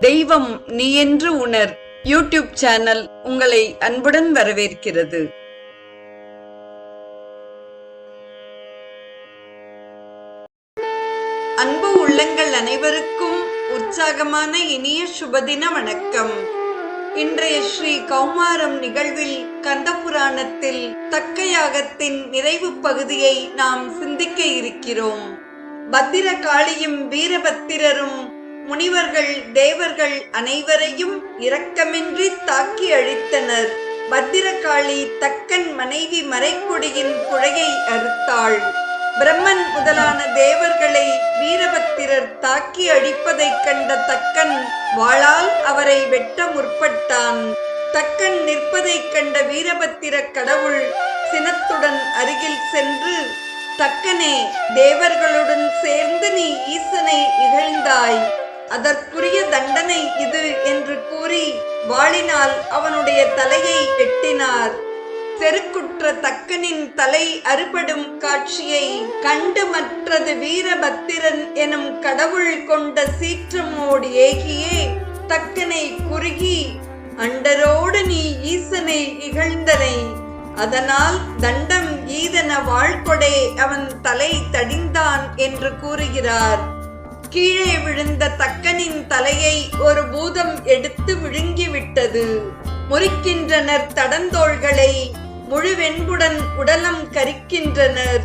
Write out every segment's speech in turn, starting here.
தெய்வம் நீ என்று உணர் யூடியூப் சேனல் உங்களை அன்புடன் வரவேற்கிறது. அன்பு உள்ளங்கள் அனைவருக்கும் உற்சாகமான இனிய சுபதின வணக்கம். இன்றைய ஸ்ரீ கௌமாரம் நிகழ்வில் கந்தபுராணத்தில் தக்க யாகத்தின் நிறைவு பகுதியை நாம் சிந்திக்க இருக்கிறோம். பத்திரகாளியும் வீரபத்திரரும் முனிவர்கள் தேவர்கள் அனைவரையும் இரக்கமின்றி தாக்கி அழித்தனர். பத்திரகாளி தக்கன் மனைவி மறைக்கொடியின் குழையை அறுத்தாள். பிரம்மன் முதலான தேவர்களை வீரபத்திரர் தாக்கி அழிப்பதைக் கண்ட தக்கன் வாளால் அவரை வெட்ட முற்பட்டான். தக்கன் நிற்பதைக் கண்ட வீரபத்திர கடவுள் சினத்துடன் அருகில் சென்று, தக்கனே, தேவர்களுடன் சேர்ந்து நீ ஈசனை இகழ்ந்தாய், அதற்குரிய தண்டனை இது என்று கூறி வாளினால் அவனுடைய தலையை வெட்டினார். செருக்குற்ற தக்கனின் தலை அறுபடும் காட்சியை கண்டு மற்றது வீரபத்திரன் எனும் கடவுள் கொண்ட சீற்றமோடு ஏகியே தக்கனை குறுகி, அண்டரோடு நீ ஈசனை இகழ்ந்தனை, அதனால் தண்டம் ஈதன வாழ்கொடே அவன் தலை தடிந்தான் என்று கூறுகிறார். கீழே விழுந்த தக்கனின் தலையை ஒரு பூதம் எடுத்து விழுங்கிவிட்டது. முறிக்கின்றனர் தடந்தோள்களை, முழுவெண்புடன் உடலம் கரிக்கின்றனர்,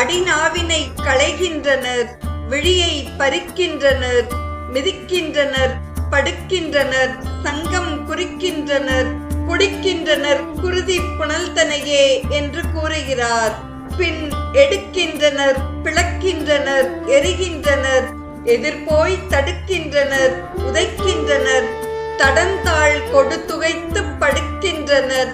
அடிநாவினை களைகின்றனர், விழியை பறிக்கின்றனர், மிதிக்கின்றனர், படுக்கின்றனர், சங்கம் குறிக்கின்றனர், குடிக்கின்றனர் குருதி புனல்தனையே என்று கூறுகிறார். பின் எடுக்கின்றனர், பிளக்கின்றனர், எரிகின்றனர், எதிர்போய் தடுக்கின்றனர், உதைக்கின்றனர், தடந்தாள் கொடுத்துகைத்து படுக்கின்றனர்,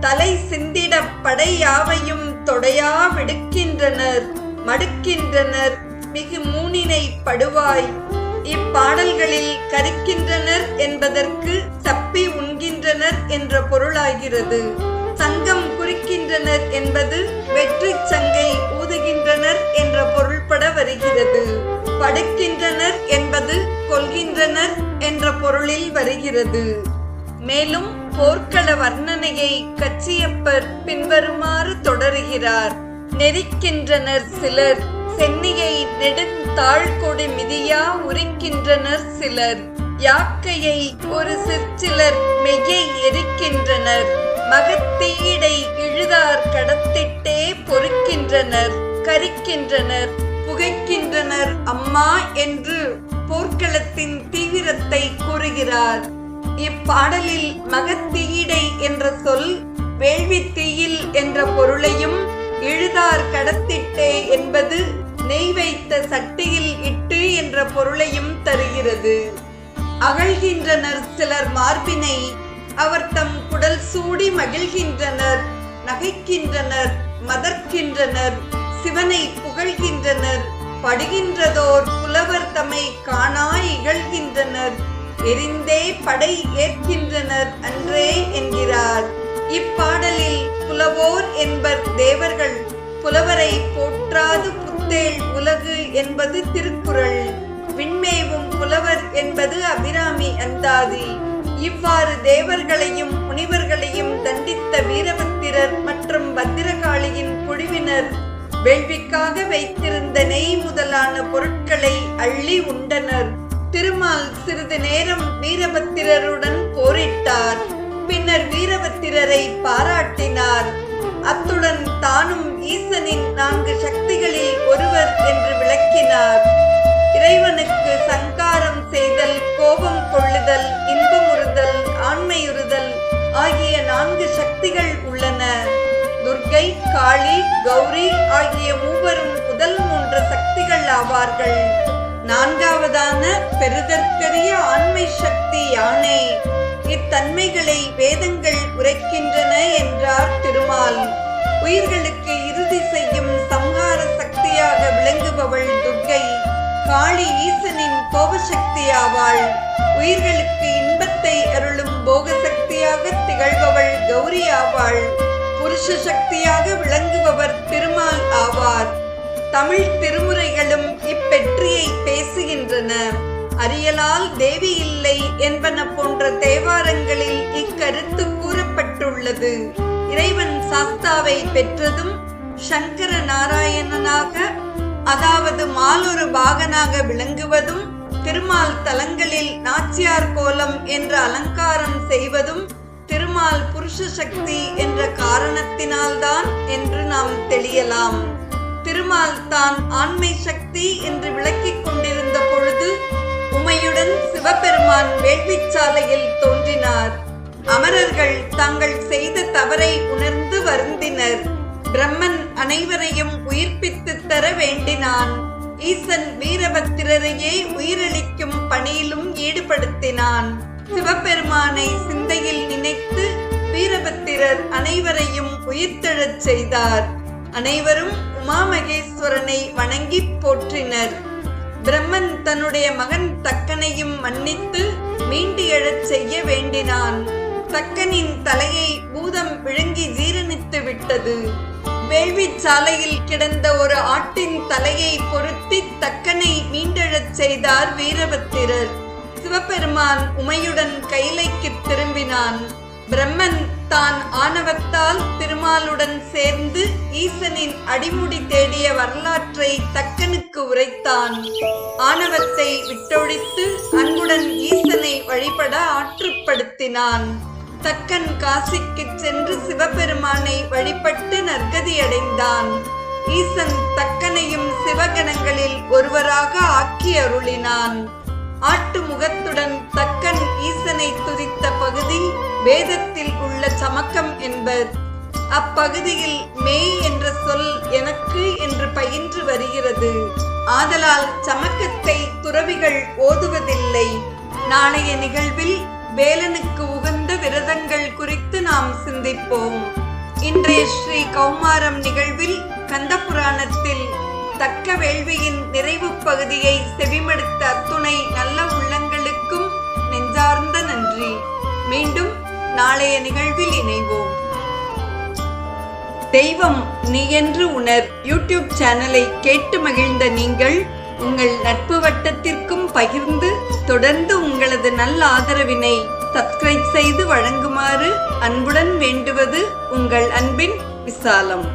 தலை சிந்திட படையாவையும் தொடையா விடுக்கின்றனர், மடுக்கின்றனர், மிகு மூனினை படுவாய். இப்பாடல்களில் கரிக்கின்றனர் என்பதற்கு சப்பி உண்கின்றனர் என்ற பொருளாகிறது. சங்கம் குறிக்கின்றனர் என்பது வெற்றி சங்கை ஊதுகின்றனர் என்ற பொருள்பட வருகிறது. படுக்கின்றனர் என்பது கொல்கின்றனர் என்ற பொருளில் வருகிறது. மேலும் போர்க்கள வர்ணனையை கச்சியப்பர் பின்வருமாறு தொடருகிறார். நெரிக்கின்றனர் சிலர், சென்னியை நெடுந்தாழ்கொடி மிதியா உரிக்கின்றனர் சிலர், யாக்கையை ஒரு சிற்சிலர் மெய்யை எரிக்கின்றனர், மகத்தீடை இழுதார் கடத்திட்டே பொறுக்கின்றனர், கரிக்கின்றனர், புகைக்கின்றனர் அம்மா என்று போர்க்களத்தின் தீவிரத்தை கூறுகிறார். இப்பாடலில் மகத்தீடை என்ற சொல் வேள்வி தீயில் என்ற பொருளையும், இழுதார் கடத்திட்டே என்பது நெய் வைத்த சட்டியில் இட்டு என்ற பொருளையும் தருகிறது. அகழ்கின்றனர் சிலர் மார்பினை, அவர் தம் குடல் சூடி மகிழ்கின்றனர், நகைக்கின்றனர், மதர்க்கின்றனர், சிவனை புகழ்கின்றனர், படுகின்றதோர் புலவர் தம்மை காணா இகழ்கின்றனர், எரிந்தே படை ஏற்கின்றனர் அன்றே என்கிறார். இப்பாடலில் புலவோர் என்பர் தேவர்கள், புலவரை போற்றாது புத்தேள் உலகு என்பது திருக்குறள், விண்மேவும் புலவர் என்பது அபிராமி அந்தாதி. இவ்வாறு தேவர்களையும் முனிவர்களையும் தண்டித்த வீரபத்திரர் மற்றும் பத்திரகாளியின் குழுவினர் வேள்விக்காக வைத்திருந்த நெய் முதலான பொருட்களை அள்ளி உண்டனர். திருமால் சிறிது நேரம் வீரபத்திரருடன் போரிட்டார். பின்னர் வீரபத்திரரை பாராட்டினார். அத்துடன் தானும் ஈசனின் 4 சக்திகளில் ஒருவர் என்று விளக்கினார். இறைவனுக்கு சங்காரம் செய்தல், கோபம் கொள்ளுதல், இன்பமுறுதல், ஆண்மையுறுதல் ஆகிய 4 சக்திகள் உள்ளன. துர்க்கை, காளி, கௌரி ஆகிய மூவரும் முதல் 3 சக்திகள் ஆவார்கள். 4வதான பெருதற்கரிய ஆண்மை சக்தி யானே. இத்தன்மைகளை வேதங்கள் உரைக்கின்றன என்றார் திருமால். உயிர்களுக்கு இறுதி செய்யும் சம்ஹார சக்தியாக விளங்குபவள் துர்க்கை. காளி ஈசனின் கோபசக்தியாவாள். உயிர்களுக்கு இன்பத்தை அருளும் போக சக்தியாக திகழ்பவள் கௌரி ஆவாள். புருஷ சக்தியாக விளங்குபவர் திருமால் ஆவார். தமிழ் திருமுறைகளும் இப்பெற்றியை பேசுகின்றன. அறியலால் தேவி இல்லை என்பன போன்ற தேவாரங்களில் இக்கருத்து கூறப்பட்டுள்ளது. இறைவன் சாஸ்தாவை பெற்றதும் சங்கர நாராயணனாக, அதாவது மாலொரு பாகனாக விளங்குவதும், திருமால் தலங்களில் நாச்சியார் கோலம் என்ற அலங்காரம் செய்வதும் திருமால் புருஷ சக்தி என்ற காரணத்தினால்தான் என்று நாம் தெளியலாம். திருமால் தான் ஆண்மை சக்தி என்று விளக்கிக் கொண்டிருந்த பொழுது உமையுடன் சிவபெருமான் வேள்விச்சாலையில் தோன்றினார். அமரர்கள் தாங்கள் செய்த தவறை உணர்ந்து வருந்தினர். பிரம்மன் அனைவரையும் உயிர்ப்பித்து தர வேண்டினான். ஈசன் வீரபத்திரரையே உயிரளிக்கும் பணியிலும் ஈடுபடுத்தினான். சிவபெருமானை சிந்தையில் நினைத்து வீரபத்திரர் அனைவரையும் உயிர்த்தெழச் செய்தார். அனைவரும் உமாமகேஸ்வரனை வணங்கி போற்றினர். பிரம்மன் தன்னுடைய மகன் தக்கனையும் மன்னித்து மீண்டு எழச் செய்ய வேண்டினான். தக்கனின் தலையை பூதம் விழுங்கி ஜீரணித்து விட்டது. வேள்விச்சாலையில் கிடந்த ஒரு ஆட்டின் தலையை பொருத்தி தக்கனை மீண்டெழச் செய்தார் வீரபத்திரர். சிவபெருமான் உமையுடன் கைலைக்கு திரும்பினான். பிரம்மன் தான் ஆணவத்தால் திருமாலுடன் சேர்ந்து ஈசனின் அடிமுடி தேடிய வரலாற்றை தக்கனுக்கு உரைத்தான். ஆணவத்தை விட்டொழித்து அன்புடன் ஈசனை வழிபட ஆற்றுப்படுத்தினான். தக்கன் காசிக்கு சென்று சிவபெருமானை வழிபட்டு நற்கதி அடைந்தான். ஈசன் தக்கனையும் சிவகணங்களில் ஒருவராக ஆக்கி அருளினான். ஆட்டு முகத்துடன் தக்கன் ஈசனை துதித்த பகுதி வேதத்தில் உள்ள சமக்கம் என்பர். அப்பகுதியில் மெய் என்ற சொல் எனக்கு என்று பயின்று வருகிறது. ஆதலால் சமக்கத்தை துறவிகள் ஓதுவதில்லை. நாளைய நிகழ்வில் வேலனுக்கு உகந்த விரதங்கள் குறித்து நாம் சிந்திப்போம். இன்றைய ஸ்ரீ கௌமாரம் நிகழ்வில் கந்தபுராணத்தில் தக்க வேள்வியின் நிறைவு பகுதியை செவிமடுத்த அத்துணை நல்ல உள்ளங்களுக்கும் நெஞ்சார்ந்த நன்றி. மீண்டும் நாளைய நிகழ்வில் இணைவோம். தெய்வம் நீ என்று உணர் யூடியூப் சேனலை கேட்டு மகிழ்ந்த நீங்கள் உங்கள் நட்பு வட்டத்திற்கும் பகிர்ந்து தொடர்ந்து உங்களது நல்ல ஆதரவினை சப்ஸ்கிரைப் செய்து வழங்குமாறு அன்புடன் வேண்டுவது உங்கள் அன்பின் விசாலம்.